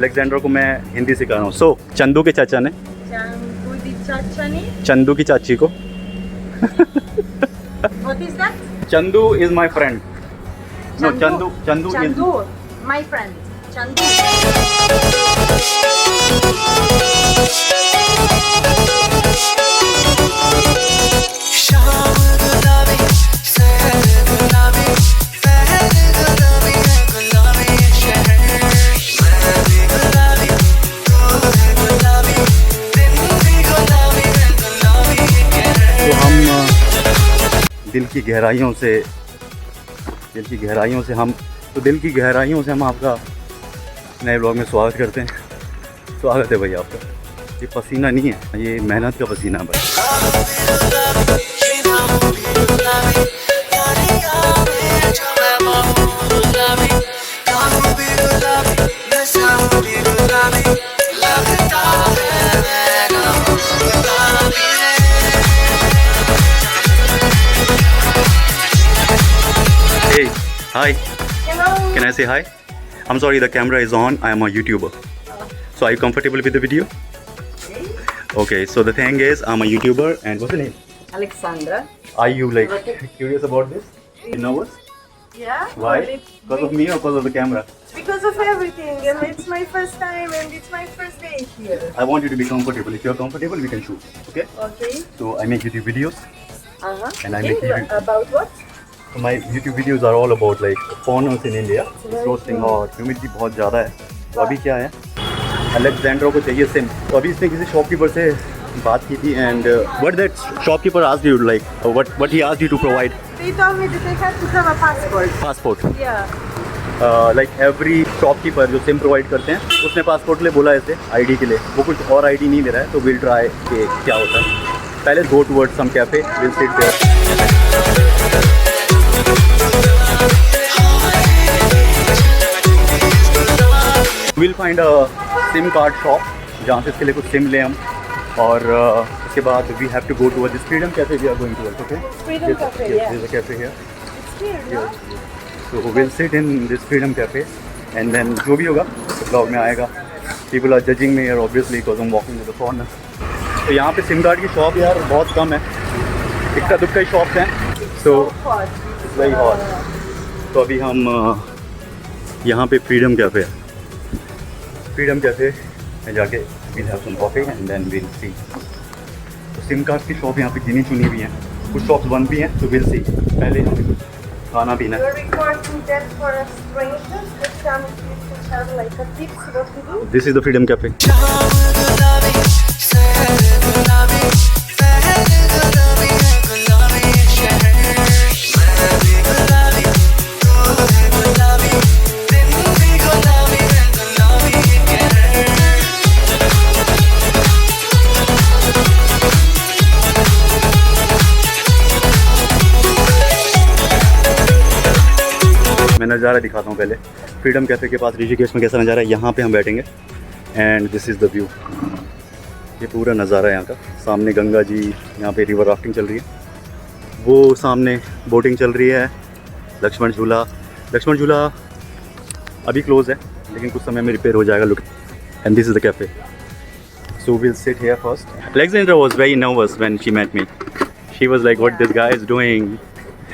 Alexandra को मैं हिंदी सिखा रहा हूँ। सो चंदू के चाचा ने चंदू की चाची को What is that? Chandu is my friend. No Chandu Chandu Chandu, my friend. Chandu. तो हम दिल की गहराइयों से हम आपका नए ब्लॉग में स्वागत करते हैं। स्वागत है भाई आपका। ये पसीना नहीं है, ये मेहनत का पसीना है भाई। Hey, hi. Hello. Can I say hi? I'm sorry, the camera is on. I am a YouTuber. So are you comfortable with the video? Okay, so the thing is, I'm a YouTuber and what's your name? Alexandra. Are you like curious about this? You nervous? Yeah. Why? well, it's Because of me or because of the camera? Because of everything, and it's my first time, and it's my first day here. I want you to be comfortable. If you're comfortable, we can shoot. Okay? Okay. So I make YouTube videos. Uh-huh. And I make you- About what? So my YouTube videos are all about like foreigners in India. very roasting cool. और humidity बहुत ज़्यादा है। तो अभी क्या है, Alexandra को चाहिए सिम। तो अभी इसने किसी शॉपकीपर से बात की थी and what that shopkeeper asked you like what he asked you to provide They told me that I have to have a passport. Passport. Yeah. Like every shopkeeper जो सिम प्रोवाइड करते हैं उसने passport के लिए बोला ऐसे ID के लिए। वो कुछ और आईडी नहीं दे रहा है, तो विल ट्राई कि क्या होता है। पहले go towards some cafe, will sit there. Will find a SIM card shop जहाँ से इसके लिए कुछ सिम लें हम, और उसके बाद we have to go to this Freedom Cafe. We are going to okay Freedom Cafe, yeah. there's a cafe here. It's here, no? So we'll sit in this freedom cafe and then जो भी होगा blog में आएगा। People are judging me here obviously because I'm walking to the corner. तो यहाँ पे SIM card की shop यार बहुत कम है, इक्का दुक्का ही शॉप्स हैं। So Hot. very hot. तो अभी हम यहाँ पे फ्रीडम कैफे है। फ्रीडम कैफे में जाके we'll have some coffee and then we'll see. तो सिम कार्ड की शॉप यहाँ पे गिनी चुनी भी हैं, कुछ शॉप्स बंद भी हैं, तो we'll see. पहले हमें कुछ खाना पीना है। You're recording that for a stranger that comes to have like a tips what to do. This is the freedom cafe. मैं नज़ारा दिखाता हूँ पहले। फ्रीडम कैफ़े के पास ऋषिकेश में कैसा नज़ारा है, यहाँ पे हम बैठेंगे and this is the view. ये पूरा नज़ारा है यहाँ का। सामने गंगा जी, यहाँ पे रिवर राफ्टिंग चल रही है, वो सामने बोटिंग चल रही है। लक्ष्मण झूला अभी क्लोज़ है लेकिन कुछ समय में रिपेयर हो जाएगा। Look and this is the cafe. So will sit here first. Alexandra was very nervous when she met me. She was like, what this guy is doing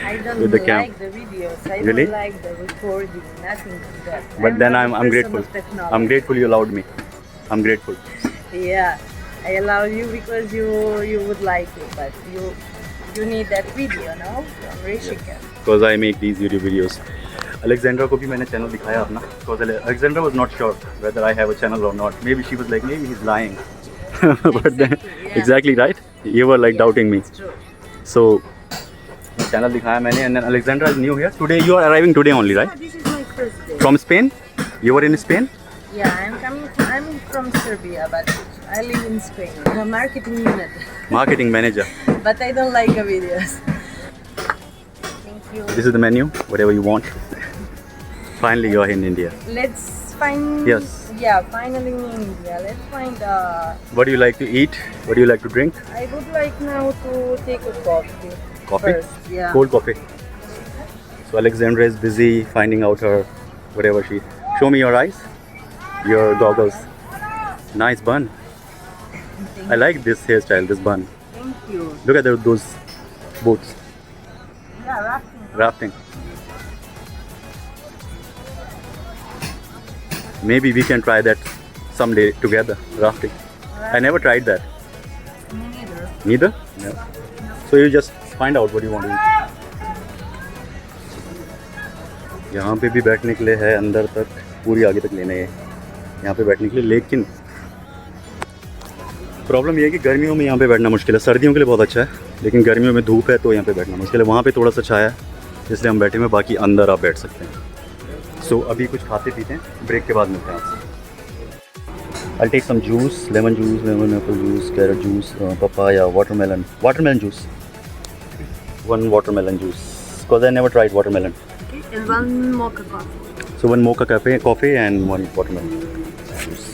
I don't with the cam. like the videos. I Really? don't like the recording. Nothing to that. But then not I'm a person grateful. of technology. I'm grateful you allowed me. I'm grateful. Yeah, I allow you because you would like it, but you need that video, no? From Rishikesh. Because I make these YouTube videos. Alexandra को भी मैंने channel दिखाया अपना, because Alexandra was not sure whether I have a channel or not. Maybe she was like, maybe he's lying. But then, yeah. exactly right. You were like doubting me. It's true. So, channel दिखाया मैंने, and then Alexandra is new here. Today you are arriving today only, Yeah, right? this is my first day. From Spain? You were in Spain? Yeah, I'm from Serbia, but I live in Spain. I'm a marketing manager, Marketing manager. but I don't like the videos. Thank you. This is the menu. Whatever you want. Finally, you are in India. Let's find. Yes. Yeah, finally in India. Let's find. What do you like to eat? What do you like to drink? I would like now to take a coffee. Coffee? First, yeah. Cold coffee. So Alexandra is busy finding out her whatever she. Show me your eyes. your goggles. Nice bun. Thank I like this hairstyle, this bun. Thank you. Look at those boats Yeah, rafting. rafting. Maybe we can try that someday together, rafting. I never tried that. Me neither. Neither? No. So you just find out what you want to eat. यहाँ पे भी बैठने के लिए है, अंदर तक पूरी आगे तक लेने है यहाँ पे बैठने के लिए, लेकिन प्रॉब्लम ये है कि गर्मियों में यहाँ पे बैठना मुश्किल है। सर्दियों के लिए बहुत अच्छा है, लेकिन गर्मियों में धूप है तो यहाँ पे बैठना मुश्किल है। वहाँ पे थोड़ा सा छाया है इसलिए हम बैठे हुए, बाकी अंदर आप बैठ सकते हैं। सो अभी कुछ खाते पीते हैं, ब्रेक के बाद मिलते हैं आपसे। I'll take some juice, lemon apple juice, carrot juice, papaya, watermelon juice. One watermelon juice, because I never tried watermelon. Okay. And one mocha coffee. So one mocha coffee and one watermelon juice.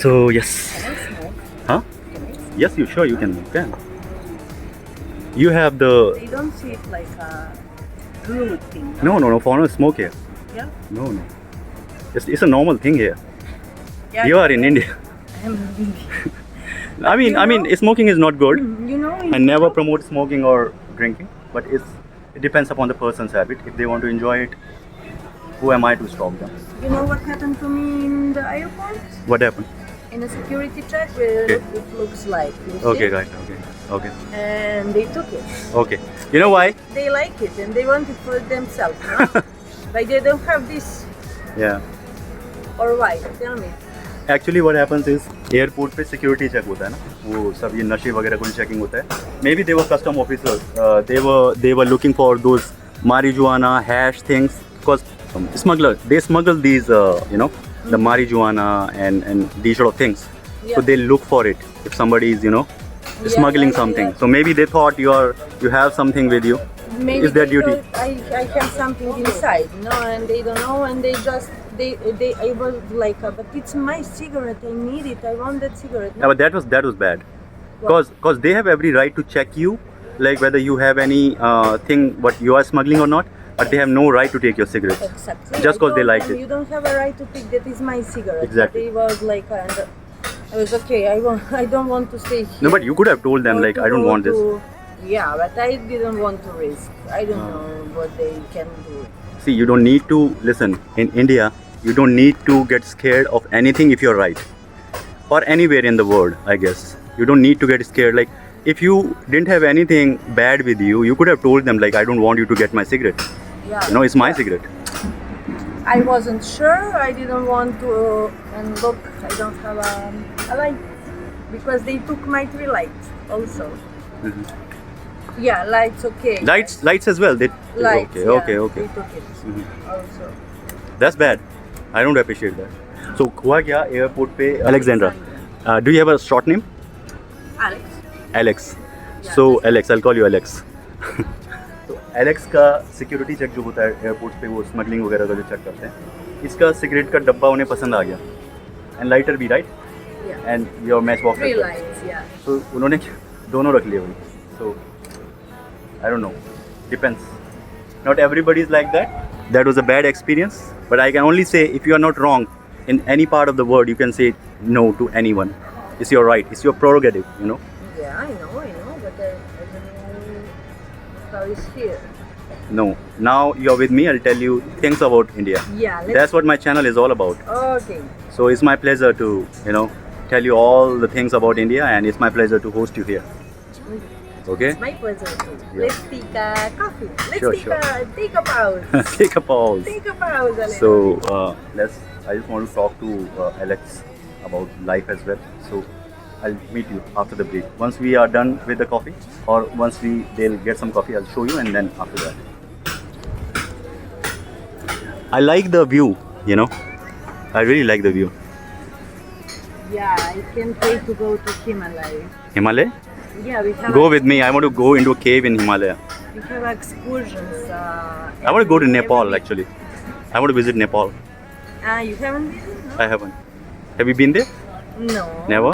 So yes. Can I smoke? Huh? Can I smoke? Yes, you sure you can. You have the They don't see it like a rude thing. no for no smoke here. Yeah? No. It's a normal thing here. Yeah. You are in India. I'm I mean, smoking is not good. You know, I never promote smoking or drinking, but it depends upon the person's habit. If they want to enjoy it, who am I to stop them? you know what happened to me in the airport? What happened? In a security check where Okay. it looks like. You Okay, see? guys. Okay. And they took it. Okay. You know why? They like it and they want it for themselves. No? Like they don't have this. Yeah. Or why? Tell me. Actually, what happens is airport पे security check होता है ना, वो सब ये नशे वगैरह को चेकिंग होता है. May be they were custom officers, they were looking for those marijuana hash things, because smugglers, they smuggle these the marijuana and these sort of things. Yeah. So they look for it if somebody is smuggling something. Yeah. So maybe they thought you have something with you. Maybe It's their they duty. thought I have something inside, and they don't know, and they just I was like, but it's my cigarette. I need it. I want that cigarette. Yeah, but that was bad. Because they have every right to check you, like whether you have any thing what you are smuggling or not, but they have no right to take your cigarettes. Exactly. Just 'cause they I told like them, it. You don't have a right to take that. Is my cigarette. Exactly. But they was like, and I was okay. I don't want to stay here. No, but you could have told them or like to I don't go want this. to- Yeah, but I didn't want to risk. I don't know what they can do. See, you don't need to listen. In India, you don't need to get scared of anything if you're right, or anywhere in the world, I guess. You don't need to get scared. Like if you didn't have anything bad with you, you could have told them like I don't want you to get my cigarette. Yeah. It's my cigarette. I wasn't sure. I didn't want to. And look, I don't have a light because they took my 3 lights also. Mhm. Yeah, lights okay. Lights as well. Lights. Okay. They took it Mhm. also. That's bad. I don't appreciate that. So हुआ क्या airport पे Alexandra. Do you have a short name? Alex. Alex. Yeah. So Alex, I'll call you Alex. तो Alex का security check जो होता है airport पे, वो स्मगलिंग वगैरह का जो चेक करते हैं, इसका सिगरेट का डब्बा उन्हें पसंद आ गया, एंड लाइटर भी, right, Yeah. And your match box. 3 lights. Yeah. तो उन्होंने दोनों रख लिए वही. So I don't know. Depends. Not everybody is like that. That was a bad experience. But I can only say if you are not wrong in any part of the world, you can say no to anyone. It's your right. It's your prerogative. Yeah, I know, but I don't know how it's here. No. Now you're with me. I'll tell you things about India. Yeah. That's what my channel is all about. Okay. So it's my pleasure to tell you all the things about India, and it's my pleasure to host you here. Okay. It's my pleasure too. Yeah. Let's take a coffee. Let's Sure, take a pause. Take a pause. Take a pause, Alex. So I just want to talk to Alex about life as well. So I'll meet you after the break. Once we are done with the coffee, or once they'll get some coffee, I'll show you, and then after that. I like the view. I really like the view. Yeah, I can't wait to go to Himalaya. Himalaya? Yeah, we have Go with me. I want to go into a cave in Himalaya. we have excursions. I want to go to Nepal actually. I want to visit Nepal. You haven't been? No? I haven't. Have you been there? No. Never?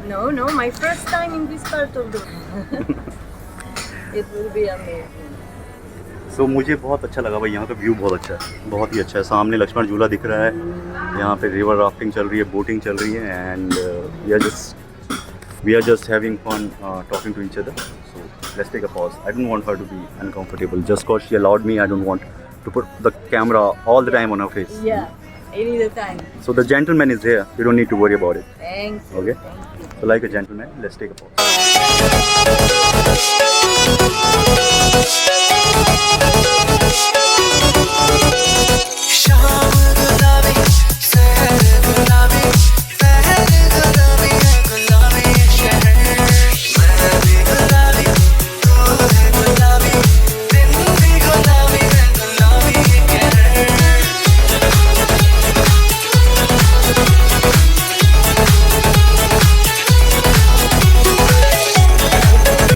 No. My first time in this part of the world. It will be amazing. So मुझे बहुत अच्छा लगा भाई, यहाँ का view बहुत अच्छा है, बहुत ही अच्छा है. सामने लक्ष्मण झूला दिख रहा है, यहाँ पे रिवर राफ्टिंग चल रही है, बोटिंग चल रही है and we are just having fun talking to each other. So let's take a pause. I don't want her to be uncomfortable just because she allowed me. I don't want to put the camera all the time on her face. Yeah, any the time. So the gentleman is there. You don't need to worry about it. Thanks. Okay. Thank you. So like a gentleman, let's take a pause.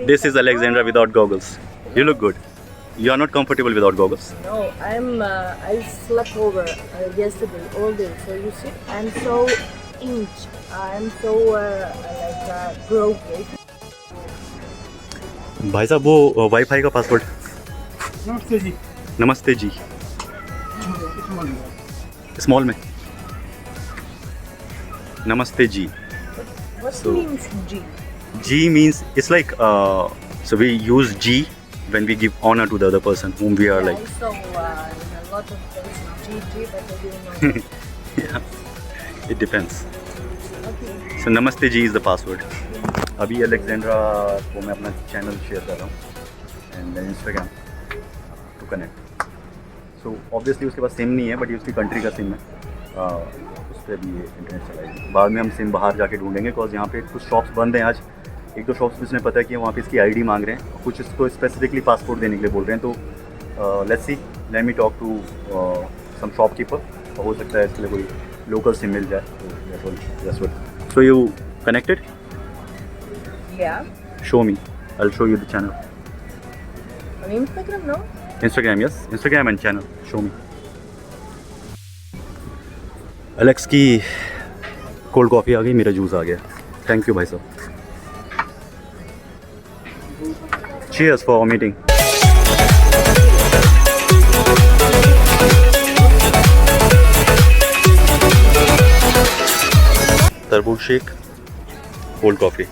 This is Alexandra without goggles. You look good. You are not comfortable without goggles. No, I slept over yesterday all day. So you see, I'm so inch. I'm so broken. भाई साहब वो wifi का password. नमस्ते जी. नमस्ते जी. Small में. Namaste Ji. What So- means G? G means it's like so we use G when we give honor to the other person whom we are like. I saw in a lot of places GG, but I didn't know. Yeah, it depends. Okay. So Namaste Ji is the password. अभी Alexandra को मैं अपना channel share कर रहा हूँ and Instagram to connect. So obviously उसके पास SIM नहीं है बट ये उसकी कंट्री का सिम है. उस पर भी ये इंटरनेट चलाएगी. बाद में हम सिम बाहर जाके ढूंढेंगे बिकॉज यहाँ पे कुछ शॉप्स बंद हैं आज. एक दो शॉप्स इसने पता किया वहाँ पे इसकी आईडी मांग रहे हैं, कुछ इसको स्पेसिफिकली पासपोर्ट देने के लिए बोल रहे हैं. तो let's see, let me talk to some shopkeeper. हो सकता है इसके लिए कोई लोकल सिम मिल जाए. So you connected? Yeah. Show me. I'll show you the channel. On Instagram, no? Instagram, yes. Instagram and channel. Show me. Alex की cold coffee आ गई, मेरा जूस आ गया. थैंक यू भाई साहब. Cheers for our meeting. तरबूज shake, cold coffee,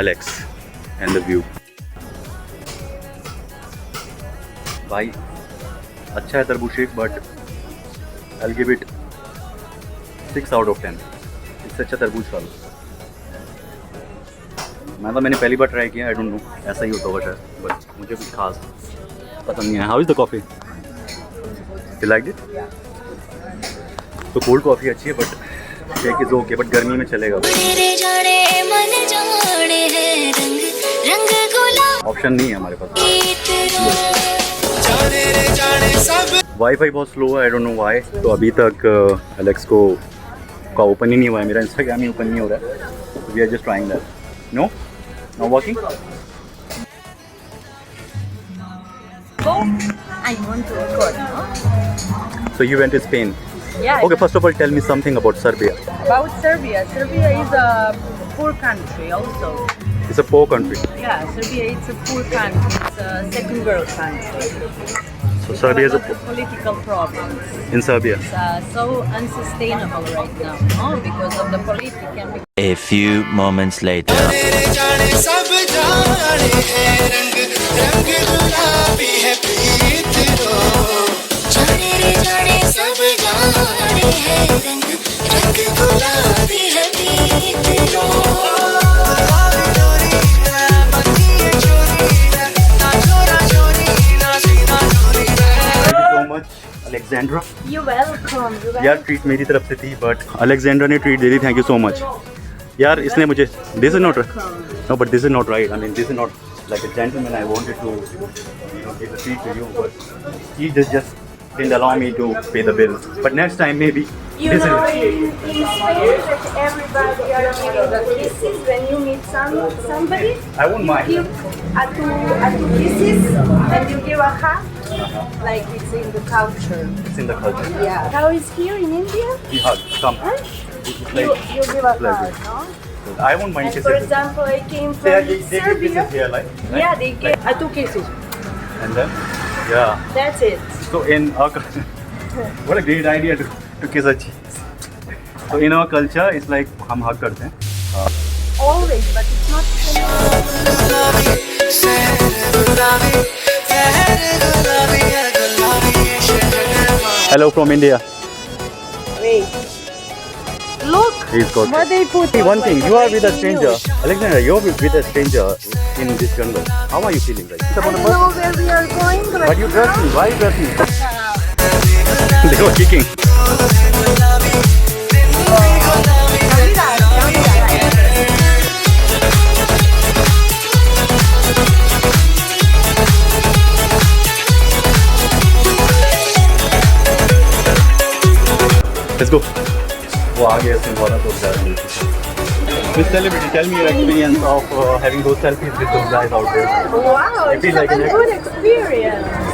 Alex and the view. भाई अच्छा है तरबूज shake but I'll give it 6 out of 10. इससे अच्छा तरबूज खा लो. मैंने पहली बार ट्राई किया. आई डोंट नो ऐसा ही होता होगा शायद बट मुझे कुछ खास पसंद नहीं है. How is the coffee? You like it? तो कोल्ड कॉफ़ी अच्छी है but shake is okay but गर्मी में चलेगा. ऑप्शन नहीं है हमारे पास. वाईफाई बहुत स्लो है. I don't know why. तो अभी तक एलेक्स को का ओपन ही नहीं हुआ है. मेरा इंस्टाग्राम ही ओपन नहीं हो रहा है. We are just trying that. No not working. Go. I want to record, no? So you went to Spain. Yeah. Okay, first of all, tell me something about Serbia. About Serbia. Serbia is a poor country also. It's a poor country. Yeah, Serbia is a poor country. It's a second world country. So Serbia is a lot of political problems. in Serbia. It's so unsustainable right now, no? Because of the politics and A few moments later. Alexandra. You're welcome. You're यार treat मेरी तरफ से थी but Alexandra ने treat दे दी. Thank you so much. यार इसने मुझे this is not no but this is not right. I mean this is not like a gentleman. I wanted to give a treat to you but he just didn't allow me to pay the bill. But next time maybe. You know, in Spain, that everybody are giving the kisses when you meet somebody. I won't mind. You give a two kisses and you give a hug, like it's in the culture. It's in the culture. Yeah. How is here in India? We hug. Come. Huh? It's You give a like hug, it. no? I won't mind And kisses. for example, I came They from give Serbia. kisses here, like. Right? Yeah, they give two kisses. And then, yeah. That's it. So in our what a great idea to kiss a cheese. So in our culture, it's like हम hug करते हैं. Always, but it's not. Hello from India. Wait. Look He's got what they put. See, one thing, like you are with a breaking stranger. news. Alexandra, you're with a stranger in this jungle. How are you feeling? Like, I don't know where we are going. but you trust me. Why you trust me? Uh, They were kicking. Let's go. वो आ गया इसमें वाला तो जा रहा है. Miss Celebrity, tell me your experience of having those selfies with those guys out there. Wow, I it's feel such like a an good experience.